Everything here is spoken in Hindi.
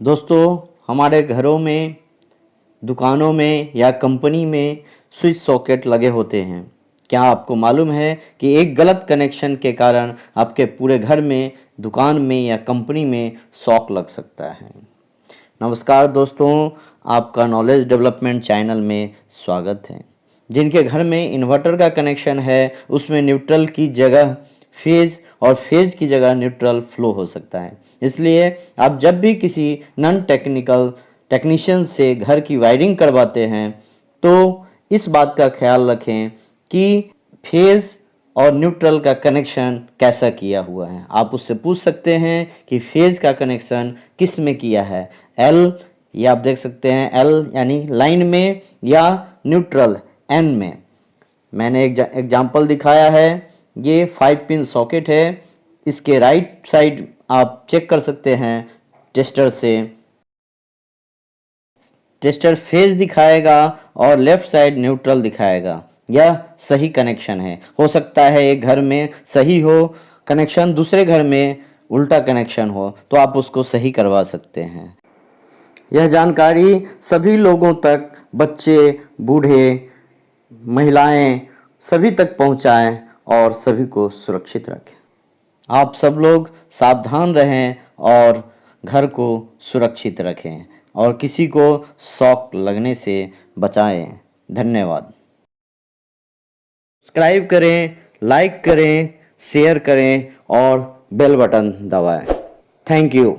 दोस्तों, हमारे घरों में, दुकानों में या कंपनी में स्विच सॉकेट लगे होते हैं। क्या आपको मालूम है कि एक गलत कनेक्शन के कारण आपके पूरे घर में, दुकान में या कंपनी में शॉक लग सकता है। नमस्कार दोस्तों, आपका नॉलेज डेवलपमेंट चैनल में स्वागत है। जिनके घर में इन्वर्टर का कनेक्शन है, उसमें न्यूट्रल की जगह फेज और फेज की जगह न्यूट्रल फ्लो हो सकता है। इसलिए आप जब भी किसी नॉन टेक्नीशियन से घर की वायरिंग करवाते हैं तो इस बात का ख्याल रखें कि फेज और न्यूट्रल का कनेक्शन कैसा किया हुआ है। आप उससे पूछ सकते हैं कि फेज का कनेक्शन किस में किया है, एल, या आप देख सकते हैं एल यानी लाइन में, या न्यूट्रल एन में। मैंने एक एग्जांपल दिखाया है। ये 5 पिन सॉकेट है। इसके राइट साइड आप चेक कर सकते हैं टेस्टर से। टेस्टर फेज दिखाएगा और लेफ्ट साइड न्यूट्रल दिखाएगा। यह सही कनेक्शन है। हो सकता है एक घर में सही हो कनेक्शन, दूसरे घर में उल्टा कनेक्शन हो, तो आप उसको सही करवा सकते हैं। यह जानकारी सभी लोगों तक, बच्चे, बूढ़े, महिलाएं, सभी तक पहुंचाएं और सभी को सुरक्षित रखें। आप सब लोग सावधान रहें और घर को सुरक्षित रखें और किसी को शॉक लगने से बचाएं। धन्यवाद। सब्सक्राइब करें, लाइक करें, शेयर करें और बेल बटन दबाएं। Thank you.